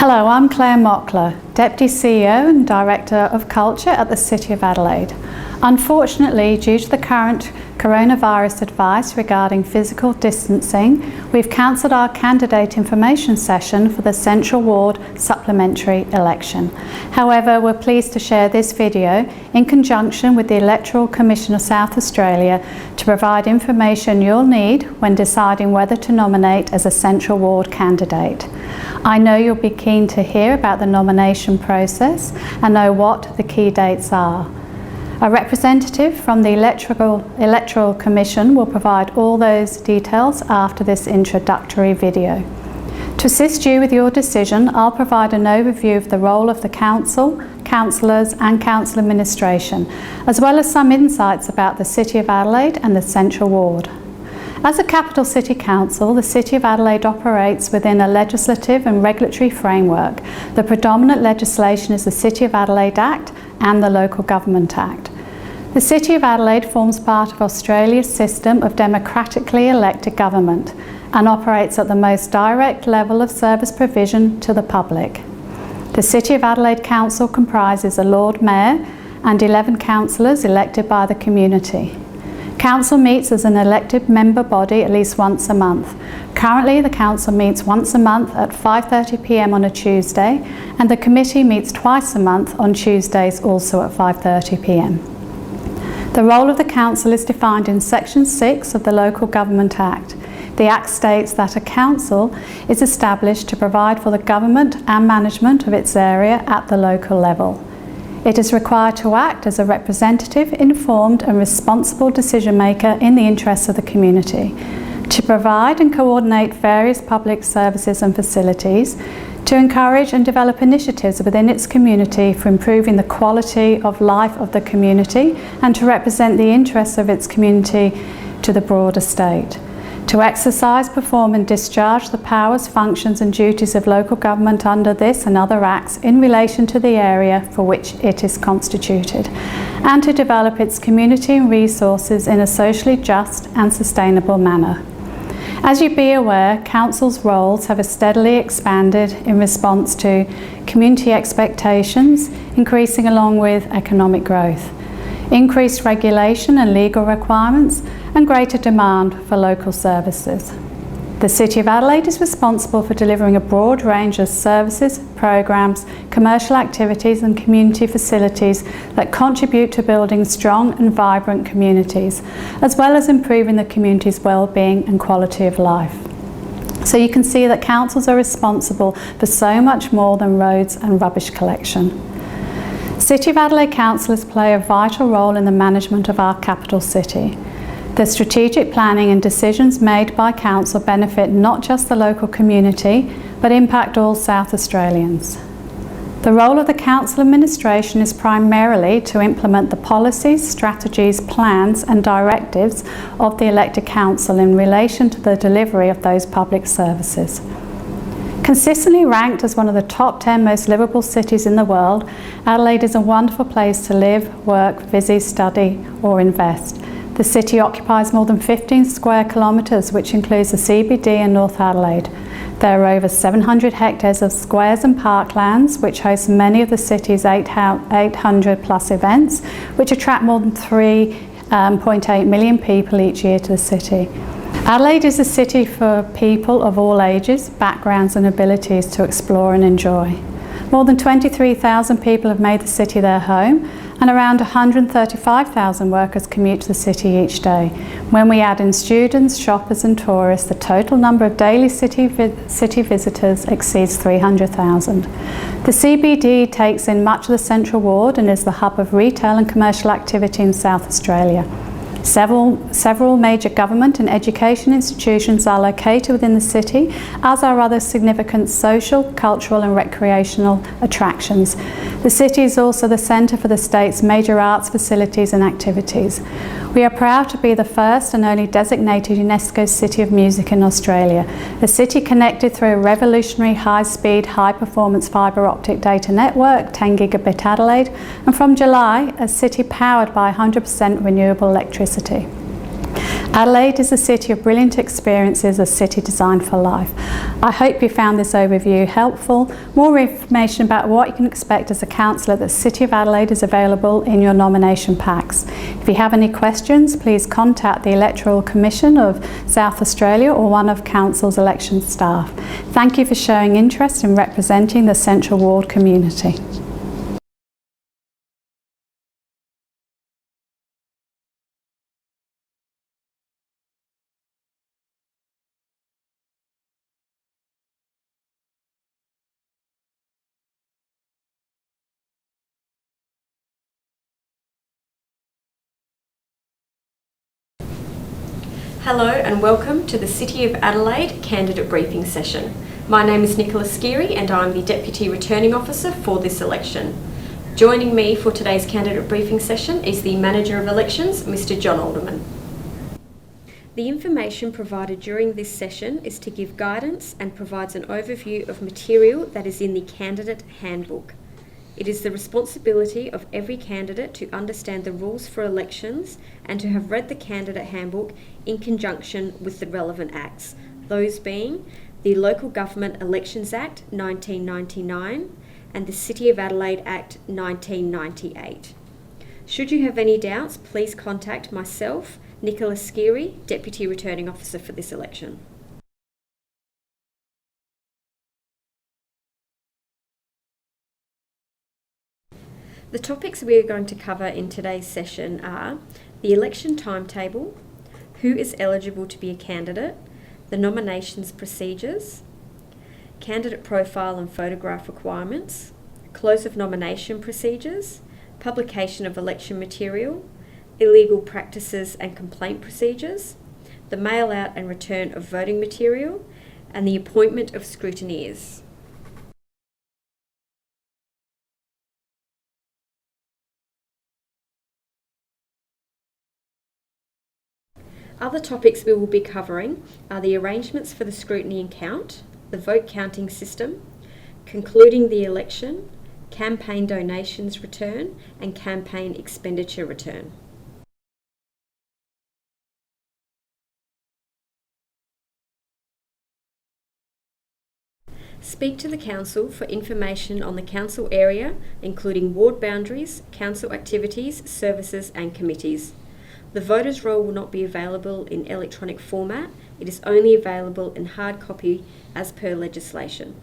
Hello, I'm Claire Mockler, Deputy CEO and Director of Culture at the City of Adelaide. Unfortunately, due to the current coronavirus advice regarding physical distancing, we've cancelled our candidate information session for the Central Ward supplementary election. However, we're pleased to share this video in conjunction with the Electoral Commission of South Australia to provide information you'll need when deciding whether to nominate as a Central Ward candidate. I know you'll be keen to hear about the nomination process and know what the key dates are. A representative from the Electoral Commission will provide all those details after this introductory video. To assist you with your decision, I'll provide an overview of the role of the Council, councillors and council administration, as well as some insights about the City of Adelaide and the Central Ward. As a capital city council, the City of Adelaide operates within a legislative and regulatory framework. The predominant legislation is the City of Adelaide Act and the Local Government Act. The City of Adelaide forms part of Australia's system of democratically elected government and operates at the most direct level of service provision to the public. The City of Adelaide Council comprises a Lord Mayor and 11 councillors elected by the community. Council meets as an elected member body at least once a month. Currently, the Council meets once a month at 5:30 p.m. on a Tuesday, and the committee meets twice a month on Tuesdays, also at 5:30 p.m. The role of the Council is defined in Section 6 of the Local Government Act. The Act states that a council is established to provide for the government and management of its area at the local level. It is required to act as a representative, informed and responsible decision maker in the interests of the community, to provide and coordinate various public services and facilities, to encourage and develop initiatives within its community for improving the quality of life of the community, and to represent the interests of its community to the broader state. To exercise, perform and discharge the powers, functions and duties of local government under this and other acts in relation to the area for which it is constituted, and to develop its community and resources in a socially just and sustainable manner. As you'd be aware, Council's roles have steadily expanded in response to community expectations, increasing along with economic growth, increased regulation and legal requirements, and greater demand for local services. The City of Adelaide is responsible for delivering a broad range of services, programs, commercial activities and community facilities that contribute to building strong and vibrant communities, as well as improving the community's well-being and quality of life. So you can see that councils are responsible for so much more than roads and rubbish collection. City of Adelaide councillors play a vital role in the management of our capital city. The strategic planning and decisions made by Council benefit not just the local community, but impact all South Australians. The role of the Council administration is primarily to implement the policies, strategies, plans and directives of the elected Council in relation to the delivery of those public services. Consistently ranked as one of the top 10 most livable cities in the world, Adelaide is a wonderful place to live, work, visit, study or invest. The city occupies more than 15 square kilometres, which includes the CBD and North Adelaide. There are over 700 hectares of squares and parklands, which host many of the city's 800 plus events, which attract more than 3.8 million people each year to the city. Adelaide is a city for people of all ages, backgrounds and abilities to explore and enjoy. More than 23,000 people have made the city their home, and around 135,000 workers commute to the city each day. When we add in students, shoppers and tourists, the total number of daily city visitors exceeds 300,000. The CBD takes in much of the Central Ward and is the hub of retail and commercial activity in South Australia. Several major government and education institutions are located within the city, as are other significant social, cultural and recreational attractions. The city is also the centre for the state's major arts facilities and activities. We are proud to be the first and only designated UNESCO City of Music in Australia, a city connected through a revolutionary high-speed, high-performance fibre optic data network, 10 gigabit Adelaide, and from July, a city powered by 100% renewable electricity. Adelaide is a city of brilliant experiences, a city designed for life. I hope you found this overview helpful. More information about what you can expect as a councillor at the City of Adelaide is available in your nomination packs. If you have any questions, please contact the Electoral Commission of South Australia or one of Council's election staff. Thank you for showing interest in representing the Central Ward community. Hello and welcome to the City of Adelaide candidate briefing session. My name is Nicola Skiri and I'm the Deputy Returning Officer for this election. Joining me for today's candidate briefing session is the Manager of Elections, Mr. John Alderman. The information provided during this session is to give guidance and provides an overview of material that is in the candidate handbook. It is the responsibility of every candidate to understand the rules for elections and to have read the candidate handbook in conjunction with the relevant acts, those being the Local Government Elections Act 1999 and the City of Adelaide Act 1998. Should you have any doubts, please contact myself, Nicola Skiri, Deputy Returning Officer for this election. The topics we are going to cover in today's session are the election timetable, who is eligible to be a candidate, the nominations procedures, candidate profile and photograph requirements, close of nomination procedures, publication of election material, illegal practices and complaint procedures, the mail out and return of voting material, and the appointment of scrutineers. Other topics we will be covering are the arrangements for the scrutiny and count, the vote counting system, concluding the election, campaign donations return, and campaign expenditure return. Speak to the Council for information on the Council area, including ward boundaries, Council activities, services and committees. The voters' roll will not be available in electronic format. It is only available in hard copy as per legislation.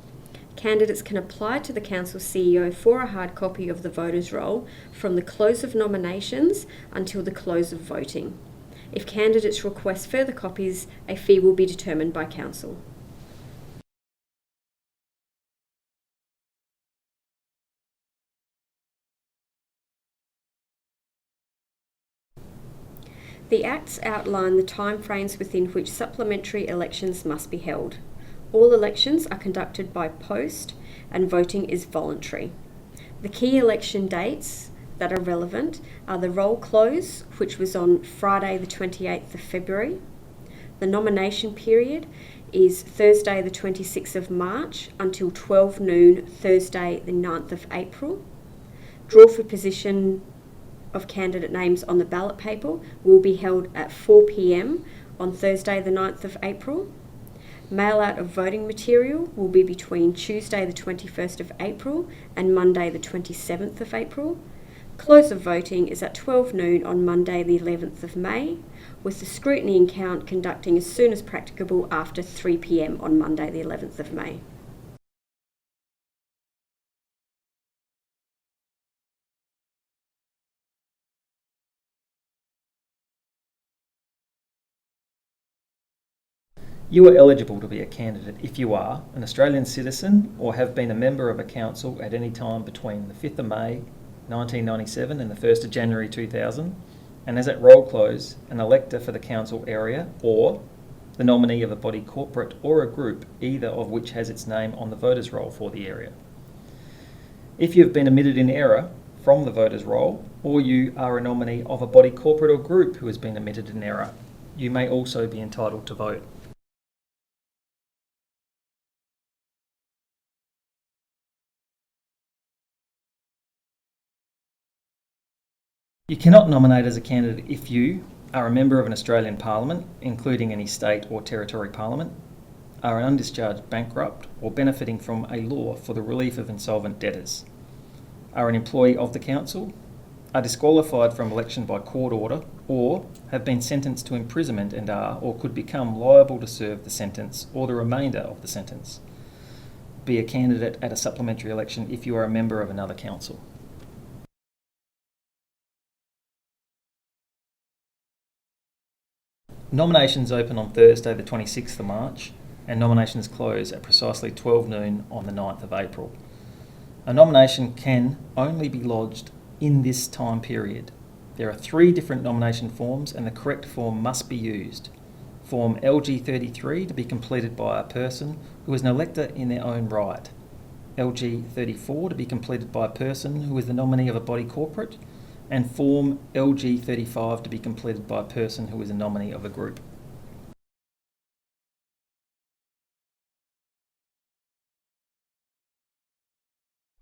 Candidates can apply to the Council CEO for a hard copy of the voters' roll from the close of nominations until the close of voting. If candidates request further copies, a fee will be determined by Council. The Acts outline the timeframes within which supplementary elections must be held. All elections are conducted by post and voting is voluntary. The key election dates that are relevant are the roll close, which was on Friday the 28th of February. The nomination period is Thursday the 26th of March until 12 noon Thursday the 9th of April. Draw for position of candidate names on the ballot paper will be held at 4 p.m. on Thursday the 9th of April. Mail out of voting material will be between Tuesday the 21st of April and Monday the 27th of April. Close of voting is at 12 noon on Monday the 11th of May, with the scrutiny and count conducting as soon as practicable after 3 p.m. on Monday the 11th of May. You are eligible to be a candidate if you are an Australian citizen or have been a member of a council at any time between the 5th of May 1997 and the 1st of January 2000, and as at roll close, an elector for the council area or the nominee of a body corporate or a group, either of which has its name on the voters' roll for the area. If you have been omitted in error from the voters' roll, or you are a nominee of a body corporate or group who has been omitted in error, you may also be entitled to vote. You cannot nominate as a candidate if you are a member of an Australian Parliament, including any state or territory parliament, are an undischarged bankrupt or benefiting from a law for the relief of insolvent debtors, are an employee of the council, are disqualified from election by court order, or have been sentenced to imprisonment and are or could become liable to serve the sentence or the remainder of the sentence. Be a candidate at a supplementary election if you are a member of another council. Nominations open on Thursday the 26th of March and nominations close at precisely 12 noon on the 9th of April. A nomination can only be lodged in this time period. There are 3 different nomination forms and the correct form must be used. Form LG33 to be completed by a person who is an elector in their own right. LG34 to be completed by a person who is the nominee of a body corporate, and Form LG35 to be completed by a person who is a nominee of a group.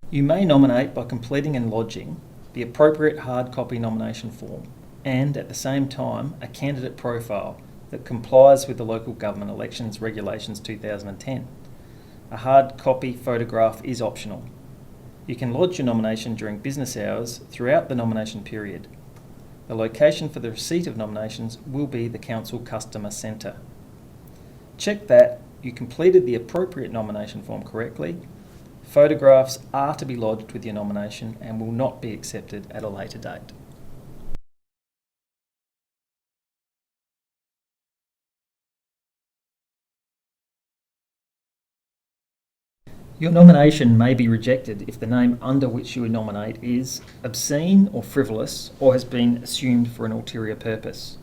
You may nominate by completing and lodging the appropriate hard copy nomination form and, at the same time, a candidate profile that complies with the Local Government Elections Regulations 2010. A hard copy photograph is optional. You can lodge your nomination during business hours throughout the nomination period. The location for the receipt of nominations will be the Council Customer Centre. Check that you completed the appropriate nomination form correctly. Photographs are to be lodged with your nomination and will not be accepted at a later date. Your nomination may be rejected if the name under which you nominate is obscene or frivolous or has been assumed for an ulterior purpose.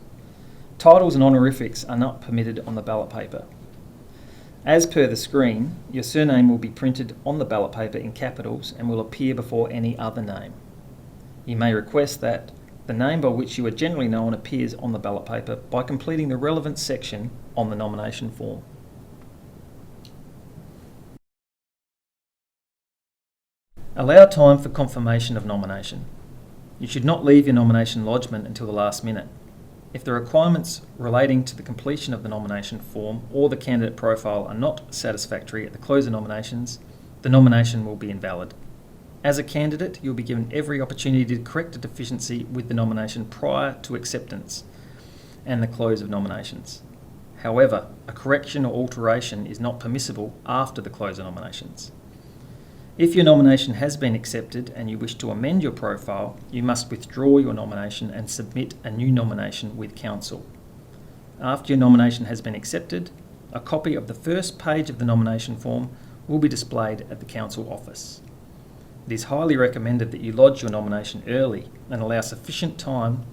Titles and honorifics are not permitted on the ballot paper. As per the screen, your surname will be printed on the ballot paper in capitals and will appear before any other name. You may request that the name by which you are generally known appears on the ballot paper by completing the relevant section on the nomination form. Allow time for confirmation of nomination. You should not leave your nomination lodgement until the last minute. If the requirements relating to the completion of the nomination form or the candidate profile are not satisfactory at the close of nominations, the nomination will be invalid. As a candidate, you'll be given every opportunity to correct a deficiency with the nomination prior to acceptance and the close of nominations. However, a correction or alteration is not permissible after the close of nominations. If your nomination has been accepted and you wish to amend your profile, you must withdraw your nomination and submit a new nomination with Council. After your nomination has been accepted, a copy of the first page of the nomination form will be displayed at the Council office. It is highly recommended that you lodge your nomination early and allow sufficient time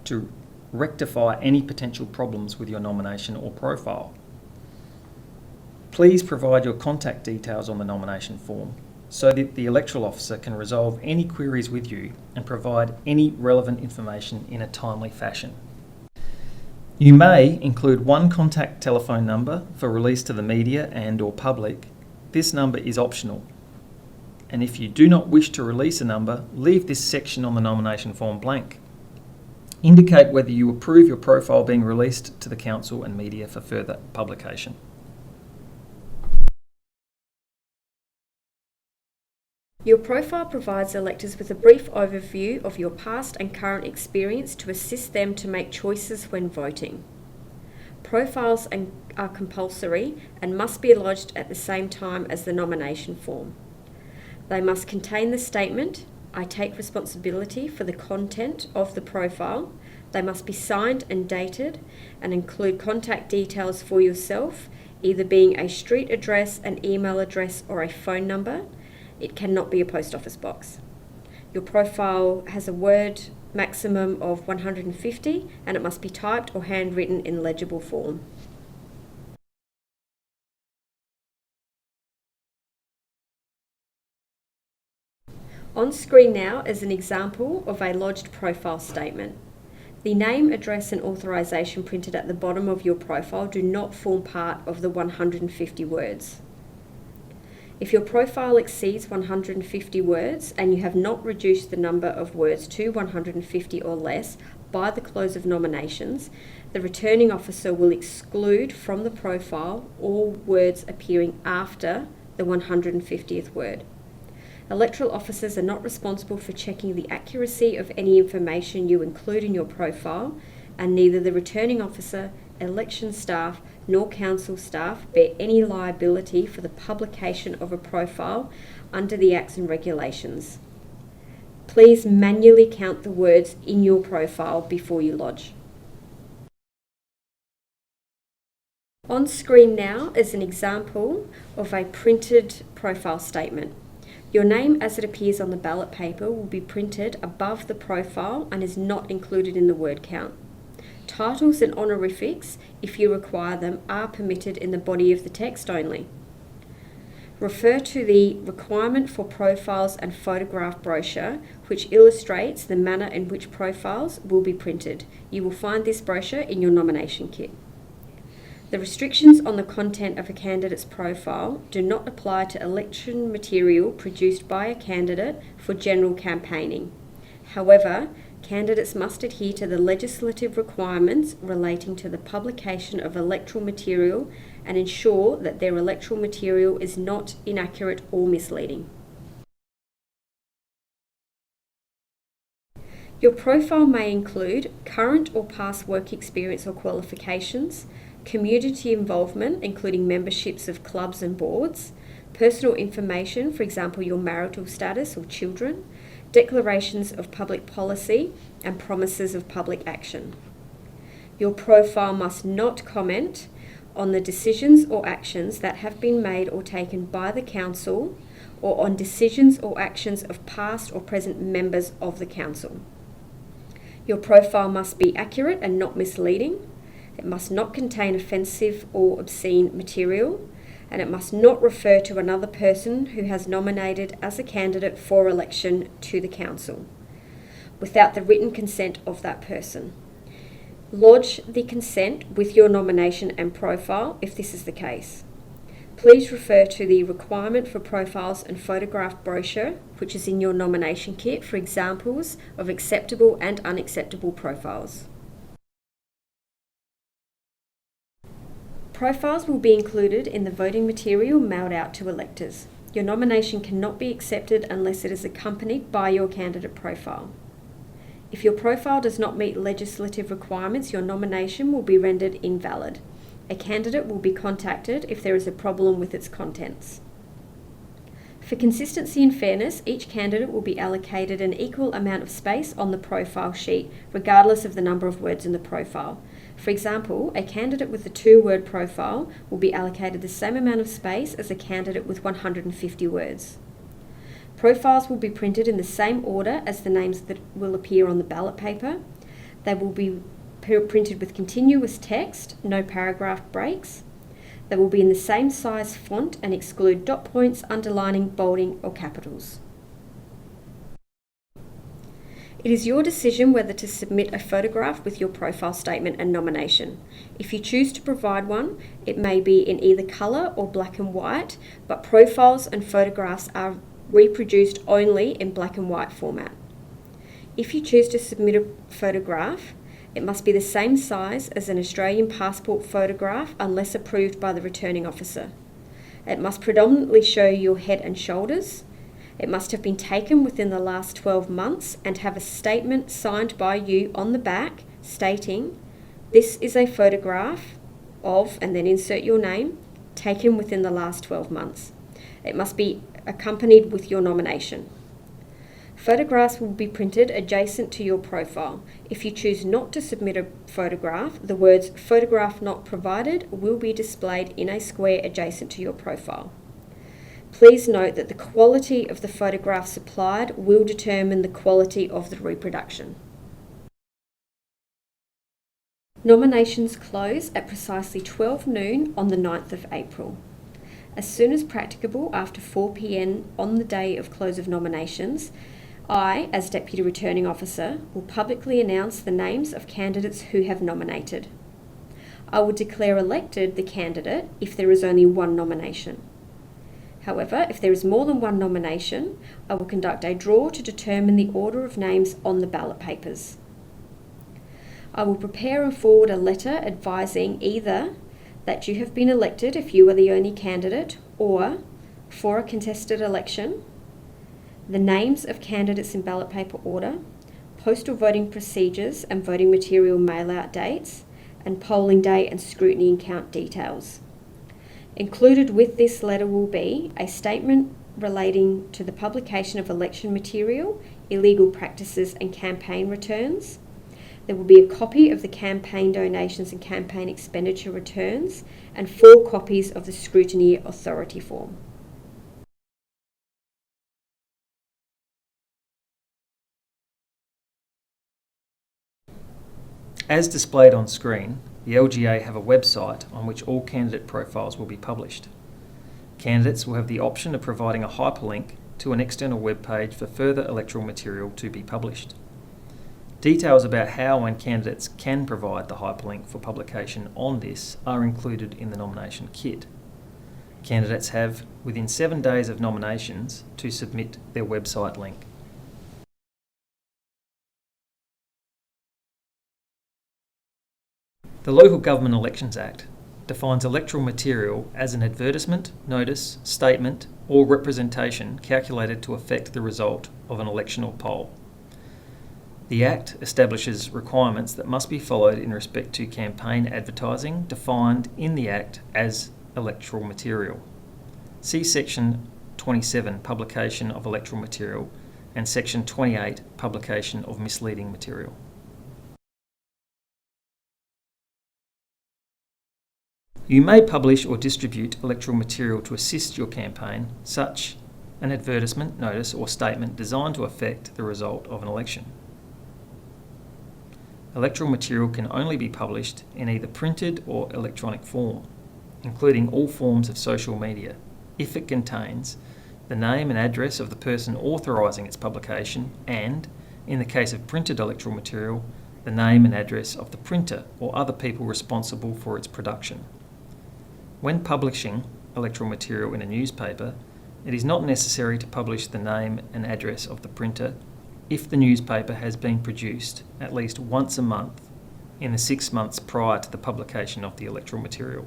to rectify any potential problems with your nomination or profile. Please provide your contact details on the nomination form so that the electoral officer can resolve any queries with you and provide any relevant information in a timely fashion. You may include one contact telephone number for release to the media and/or public. This number is optional. And if you do not wish to release a number, leave this section on the nomination form blank. Indicate whether you approve your profile being released to the Council and media for further publication. Your profile provides electors with a brief overview of your past and current experience to assist them to make choices when voting. Profiles are compulsory and must be lodged at the same time as the nomination form. They must contain the statement, "I take responsibility for the content of the profile." They must be signed and dated and include contact details for yourself, either being a street address, an email address, or a phone number. It cannot be a post office box. Your profile has a word maximum of 150 and it must be typed or handwritten in legible form. On screen now is an example of a lodged profile statement. The name, address and authorisation printed at the bottom of your profile do not form part of the 150 words. If your profile exceeds 150 words and you have not reduced the number of words to 150 or less, by the close of nominations, the returning officer will exclude from the profile all words appearing after the 150th word. Electoral officers are not responsible for checking the accuracy of any information you include in your profile, and neither the returning officer, election staff, nor council staff bear any liability for the publication of a profile under the Acts and Regulations. Please manually count the words in your profile before you lodge. On screen now is an example of a printed profile statement. Your name as it appears on the ballot paper will be printed above the profile and is not included in the word count. Titles and honorifics, if you require them, are permitted in the body of the text only. Refer to the requirement for profiles and photograph brochure, which illustrates the manner in which profiles will be printed. You will find this brochure in your nomination kit. The restrictions on the content of a candidate's profile do not apply to election material produced by a candidate for general campaigning. However, candidates must adhere to the legislative requirements relating to the publication of electoral material and ensure that their electoral material is not inaccurate or misleading. Your profile may include current or past work experience or qualifications, community involvement, including memberships of clubs and boards, personal information, for example, your marital status or children, declarations of public policy, and promises of public action. Your profile must not comment on the decisions or actions that have been made or taken by the council or on decisions or actions of past or present members of the council. Your profile must be accurate and not misleading. It must not contain offensive or obscene material, and it must not refer to another person who has nominated as a candidate for election to the council without the written consent of that person. Lodge the consent with your nomination and profile if this is the case. Please refer to the requirement for profiles and photograph brochure, which is in your nomination kit, for examples of acceptable and unacceptable profiles. Profiles will be included in the voting material mailed out to electors. Your nomination cannot be accepted unless it is accompanied by your candidate profile. If your profile does not meet legislative requirements, your nomination will be rendered invalid. A candidate will be contacted if there is a problem with its contents. For consistency and fairness, each candidate will be allocated an equal amount of space on the profile sheet, regardless of the number of words in the profile. For example, a candidate with a 2-word profile will be allocated the same amount of space as a candidate with 150 words. Profiles will be printed in the same order as the names that will appear on the ballot paper. They will be printed with continuous text, no paragraph breaks. They will be in the same size font and exclude dot points, underlining, bolding, or capitals. It is your decision whether to submit a photograph with your profile statement and nomination. If you choose to provide one, it may be in either colour or black and white, but profiles and photographs are reproduced only in black and white format. If you choose to submit a photograph, it must be the same size as an Australian passport photograph unless approved by the returning officer. It must predominantly show your head and shoulders. It must have been taken within the last 12 months and have a statement signed by you on the back stating, "This is a photograph of," and then insert your name, "taken within the last 12 months." It must be accompanied with your nomination. Photographs will be printed adjacent to your profile. If you choose not to submit a photograph, the words "photograph not provided" will be displayed in a square adjacent to your profile. Please note that the quality of the photograph supplied will determine the quality of the reproduction. Nominations close at precisely 12 noon on the 9th of April. As soon as practicable after 4 p.m. on the day of close of nominations, I, as Deputy Returning Officer, will publicly announce the names of candidates who have nominated. I will declare elected the candidate if there is only one nomination. However, if there is more than one nomination, I will conduct a draw to determine the order of names on the ballot papers. I will prepare and forward a letter advising either that you have been elected if you are the only candidate, or for a contested election, the names of candidates in ballot paper order, postal voting procedures and voting material mail-out dates, and polling day and scrutiny and count details. Included with this letter will be a statement relating to the publication of election material, illegal practices and campaign returns. There will be a copy of the campaign donations and campaign expenditure returns and 4 copies of the scrutiny authority form. As displayed on screen, the LGA have a website on which all candidate profiles will be published. Candidates will have the option of providing a hyperlink to an external web page for further electoral material to be published. Details about how and candidates can provide the hyperlink for publication on this are included in the nomination kit. Candidates have within 7 days of nominations to submit their website link. The Local Government Elections Act defines electoral material as an advertisement, notice, statement or representation calculated to affect the result of an election or poll. The Act establishes requirements that must be followed in respect to campaign advertising defined in the Act as electoral material. See Section 27, Publication of Electoral Material, and Section 28, Publication of Misleading Material. You may publish or distribute electoral material to assist your campaign, such an advertisement, notice or statement designed to affect the result of an election. Electoral material can only be published in either printed or electronic form, including all forms of social media, if it contains the name and address of the person authorising its publication and, in the case of printed electoral material, the name and address of the printer or other people responsible for its production. When publishing electoral material in a newspaper, it is not necessary to publish the name and address of the printer if the newspaper has been produced at least once a month in the 6 months prior to the publication of the electoral material.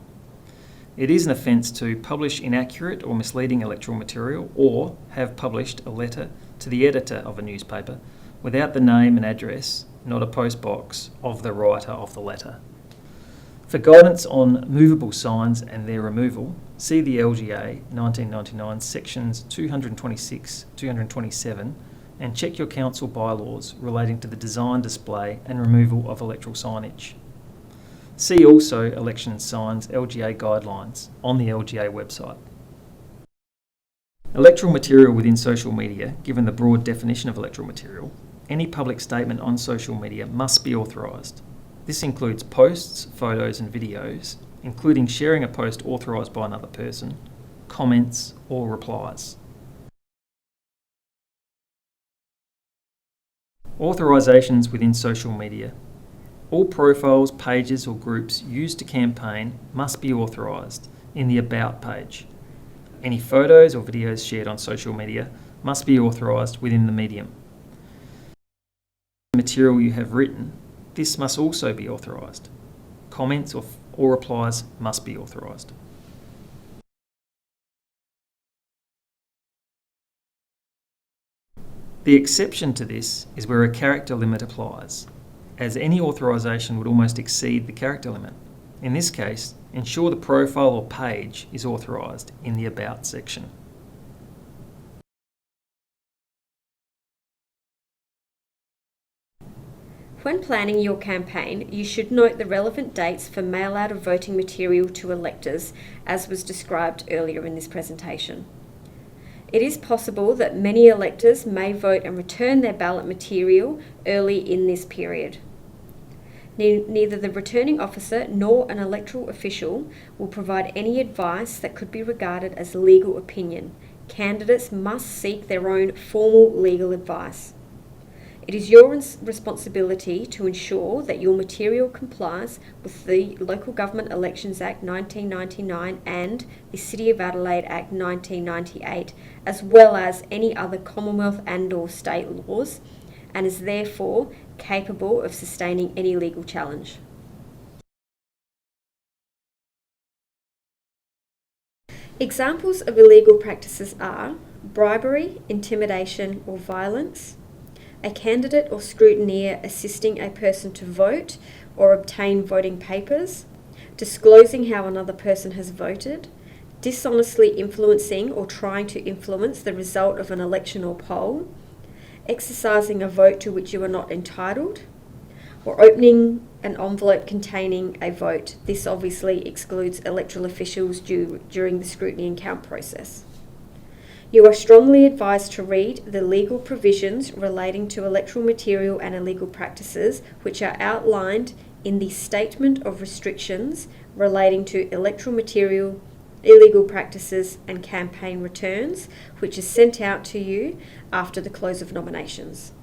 It is an offence to publish inaccurate or misleading electoral material or have published a letter to the editor of a newspaper without the name and address, not a postbox, of the writer of the letter. For guidance on movable signs and their removal, see the LGA 1999 sections 226, 227 and check your council bylaws relating to the design, display and removal of electoral signage. See also election signs LGA guidelines on the LGA website. Electoral material within social media, given the broad definition of electoral material, any public statement on social media must be authorised. This includes posts, photos and videos, including sharing a post authorised by another person, comments or replies. Authorisations within social media. All profiles, pages or groups used to campaign must be authorised in the About page. Any photos or videos shared on social media must be authorised within the medium. Material you have written, this must also be authorised. Comments or replies must be authorised. The exception to this is where a character limit applies, as any authorisation would almost exceed the character limit. In this case, ensure the profile or page is authorised in the About section. When planning your campaign, you should note the relevant dates for mail-out of voting material to electors, as was described earlier in this presentation. It is possible that many electors may vote and return their ballot material early in this period. Neither the returning officer nor an electoral official will provide any advice that could be regarded as legal opinion. Candidates must seek their own formal legal advice. It is your responsibility to ensure that your material complies with the Local Government Elections Act 1999 and the City of Adelaide Act 1998, as well as any other Commonwealth and/or state laws, and is therefore capable of sustaining any legal challenge. Examples of illegal practices are bribery, intimidation or violence, a candidate or scrutineer assisting a person to vote or obtain voting papers, disclosing how another person has voted, dishonestly influencing or trying to influence the result of an election or poll, exercising a vote to which you are not entitled, or opening an envelope containing a vote. This obviously excludes electoral officials during the scrutiny and count process. You are strongly advised to read the legal provisions relating to electoral material and illegal practices, which are outlined in the Statement of Restrictions relating to electoral material, illegal practices and campaign returns, which is sent out to you after the close of nominations.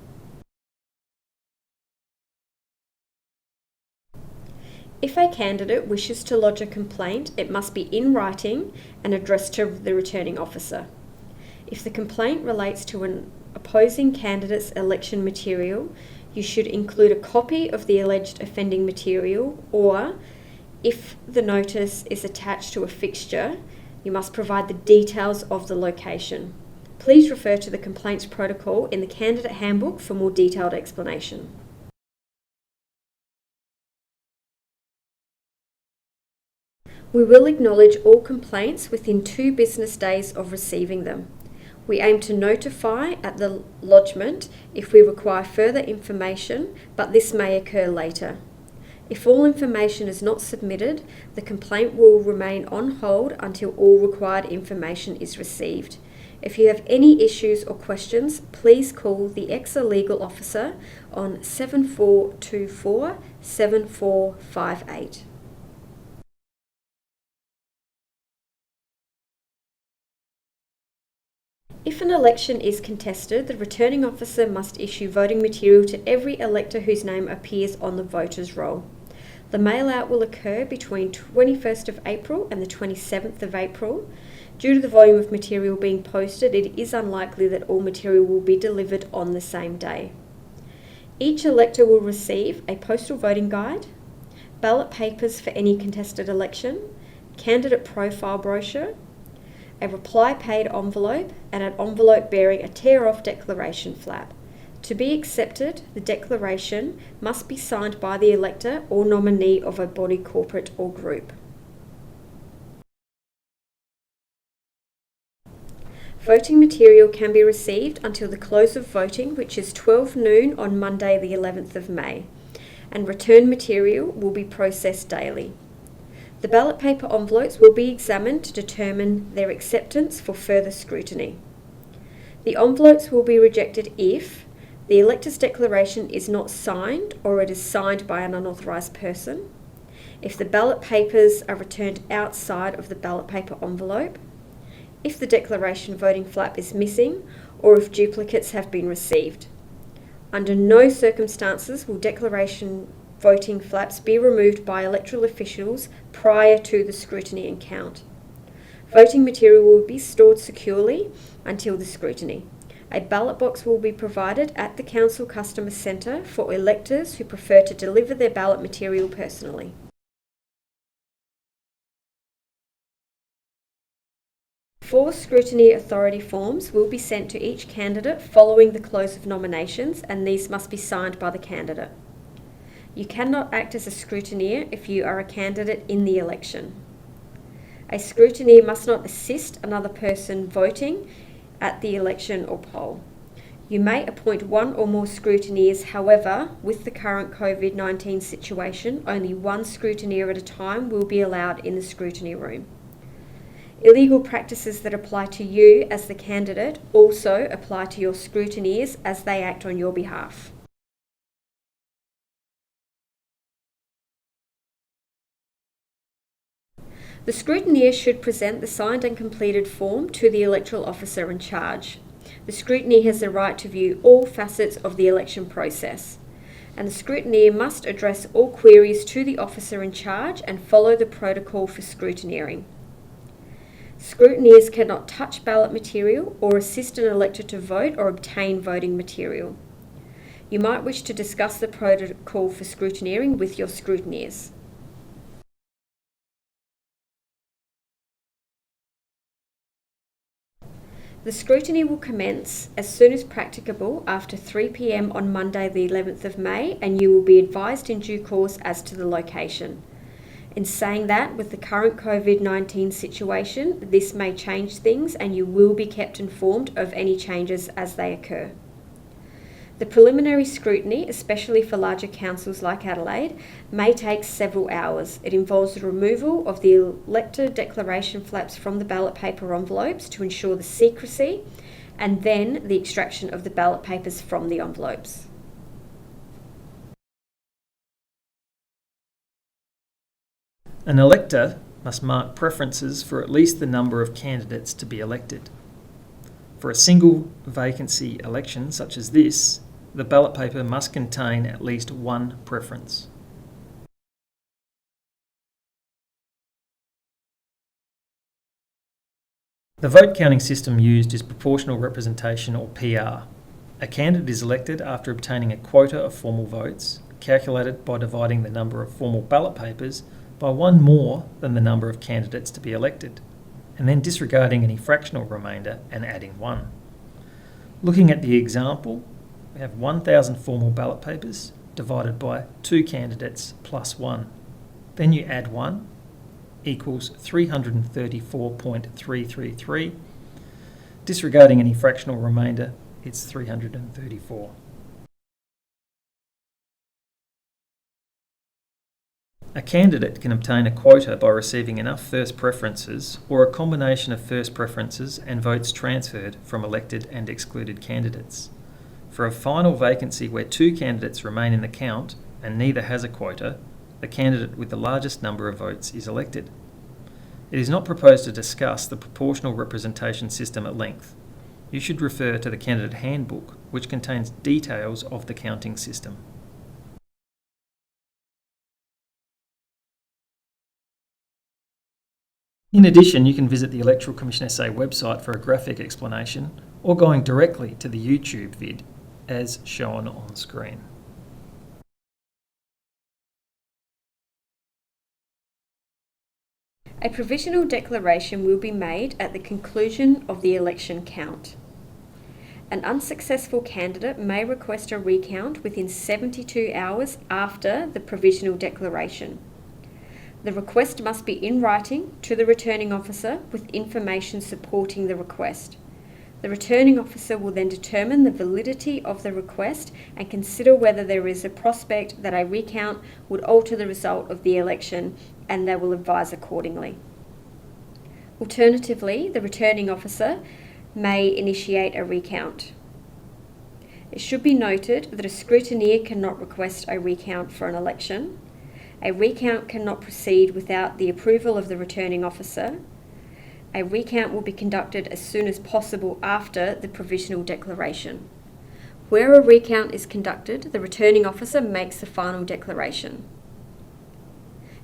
If a candidate wishes to lodge a complaint, it must be in writing and addressed to the returning officer. If the complaint relates to an opposing candidate's election material, you should include a copy of the alleged offending material, or if the notice is attached to a fixture, you must provide the details of the location. Please refer to the complaints protocol in the candidate handbook for more detailed explanation. We will acknowledge all complaints within 2 business days of receiving them. We aim to notify at the lodgement if we require further information, but this may occur later. If all information is not submitted, the complaint will remain on hold until all required information is received. If you have any issues or questions, please call the ECSA Legal Officer on 7424 7458. If an election is contested, the returning officer must issue voting material to every elector whose name appears on the voter's roll. The mail-out will occur between 21st of April and the 27th of April. Due to the volume of material being posted, it is unlikely that all material will be delivered on the same day. Each elector will receive a postal voting guide, ballot papers for any contested election, candidate profile brochure, a reply paid envelope, and an envelope bearing a tear-off declaration flap. To be accepted, the declaration must be signed by the elector or nominee of a body, corporate or group. Voting material can be received until the close of voting, which is 12 noon on Monday the 11th of May, and return material will be processed daily. The ballot paper envelopes will be examined to determine their acceptance for further scrutiny. The envelopes will be rejected if the elector's declaration is not signed or it is signed by an unauthorised person, if the ballot papers are returned outside of the ballot paper envelope, if the declaration voting flap is missing, or if duplicates have been received. Under no circumstances will declaration voting flaps be removed by electoral officials prior to the scrutiny and count. Voting material will be stored securely until the scrutiny. A ballot box will be provided at the Council Customer Centre for electors who prefer to deliver their ballot material personally. Four scrutiny authority forms will be sent to each candidate following the close of nominations, and these must be signed by the candidate. You cannot act as a scrutineer if you are a candidate in the election. A scrutineer must not assist another person voting at the election or poll. You may appoint one or more scrutineers, however, with the current COVID-19 situation, only one scrutineer at a time will be allowed in the scrutiny room. Illegal practices that apply to you as the candidate also apply to your scrutineers as they act on your behalf. The scrutineer should present the signed and completed form to the electoral officer in charge. The scrutineer has the right to view all facets of the election process, and the scrutineer must address all queries to the officer in charge and follow the protocol for scrutineering. Scrutineers cannot touch ballot material or assist an elector to vote or obtain voting material. You might wish to discuss the protocol for scrutineering with your scrutineers. The scrutiny will commence as soon as practicable after 3 p.m. on Monday the 11th of May, and you will be advised in due course as to the location. In saying that, with the current COVID-19 situation, this may change things and you will be kept informed of any changes as they occur. The preliminary scrutiny, especially for larger councils like Adelaide, may take several hours. It involves the removal of the elector declaration flaps from the ballot paper envelopes to ensure the secrecy, and then the extraction of the ballot papers from the envelopes. An elector must mark preferences for at least the number of candidates to be elected. For a single vacancy election such as this, the ballot paper must contain at least one preference. The vote counting system used is proportional representation, or PR. A candidate is elected after obtaining a quota of formal votes, calculated by dividing the number of formal ballot papers by one more than the number of candidates to be elected, and then disregarding any fractional remainder and adding one. Looking at the example, we have 1,000 formal ballot papers divided by 2 candidates plus 1. Then you add 1 equals 334.333. Disregarding any fractional remainder, it's 334. A candidate can obtain a quota by receiving enough first preferences or a combination of first preferences and votes transferred from elected and excluded candidates. For a final vacancy where 2 candidates remain in the count and neither has a quota, the candidate with the largest number of votes is elected. It is not proposed to discuss the proportional representation system at length. You should refer to the candidate handbook, which contains details of the counting system. In addition, you can visit the Electoral Commission SA website for a graphic explanation, or going directly to the YouTube vid as shown on screen. A provisional declaration will be made at the conclusion of the election count. An unsuccessful candidate may request a recount within 72 hours after the provisional declaration. The request must be in writing to the returning officer with information supporting the request. The returning officer will then determine the validity of the request and consider whether there is a prospect that a recount would alter the result of the election, and they will advise accordingly. Alternatively, the returning officer may initiate a recount. It should be noted that a scrutineer cannot request a recount for an election. A recount cannot proceed without the approval of the returning officer. A recount will be conducted as soon as possible after the provisional declaration. Where a recount is conducted, the returning officer makes the final declaration.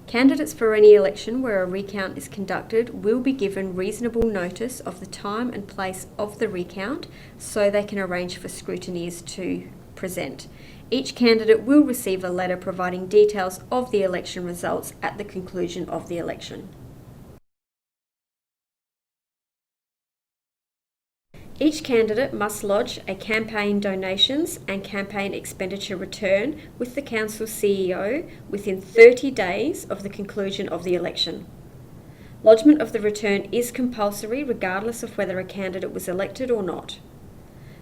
Candidates for any election where a recount is conducted will be given reasonable notice of the time and place of the recount so they can arrange for scrutineers to present. Each candidate will receive a letter providing details of the election results at the conclusion of the election. Each candidate must lodge a campaign donations and campaign expenditure return with the Council CEO within 30 days of the conclusion of the election. Lodgement of the return is compulsory regardless of whether a candidate was elected or not.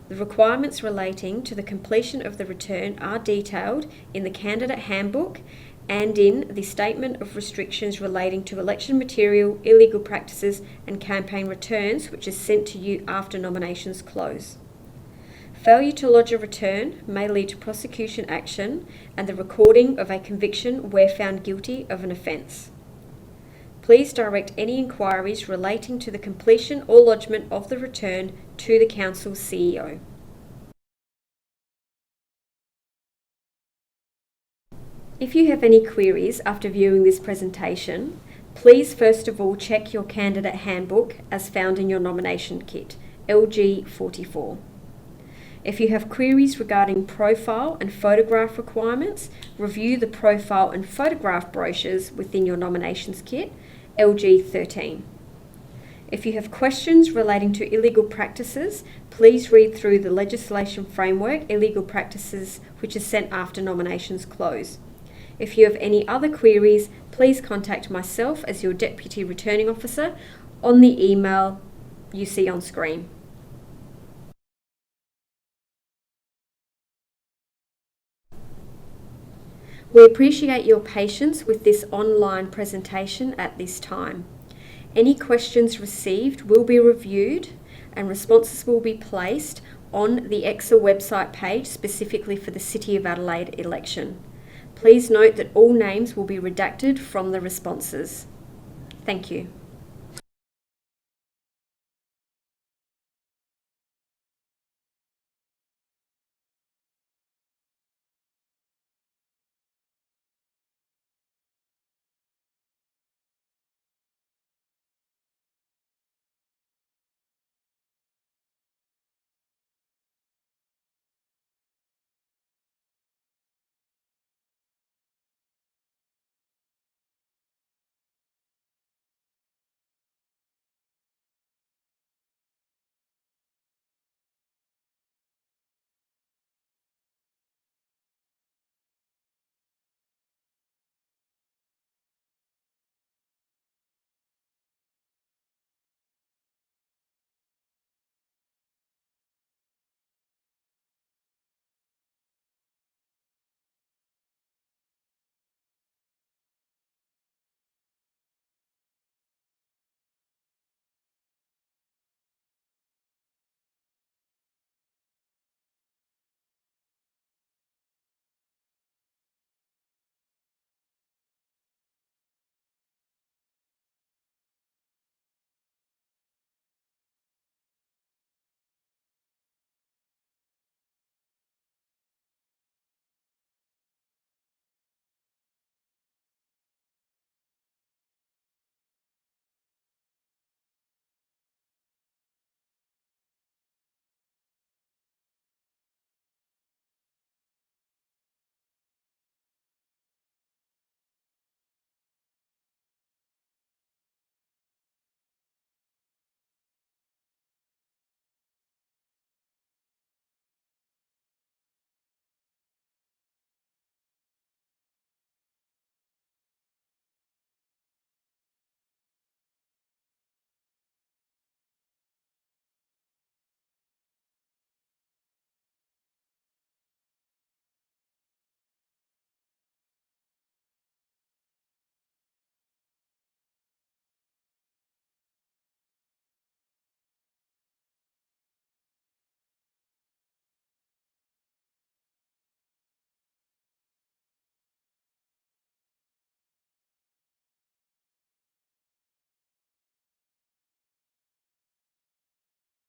The requirements relating to the completion of the return are detailed in the candidate handbook and in the statement of restrictions relating to election material, illegal practices and campaign returns, which is sent to you after nominations close. Failure to lodge a return may lead to prosecution action and the recording of a conviction where found guilty of an offence. Please direct any inquiries relating to the completion or lodgement of the return to the Council's CEO. If you have any queries after viewing this presentation, please first of all check your candidate handbook as found in your nomination kit, LG 44. If you have queries regarding profile and photograph requirements, review the profile and photograph brochures within your nominations kit, LG 13. If you have questions relating to illegal practices, please read through the legislation framework illegal practices which is sent after nominations close. If you have any other queries, please contact myself as your Deputy Returning Officer on the email you see on screen. We appreciate your patience with this online presentation at this time. Any questions received will be reviewed and responses will be placed on the ECSA website page specifically for the City of Adelaide election. Please note that all names will be redacted from the responses. Thank you.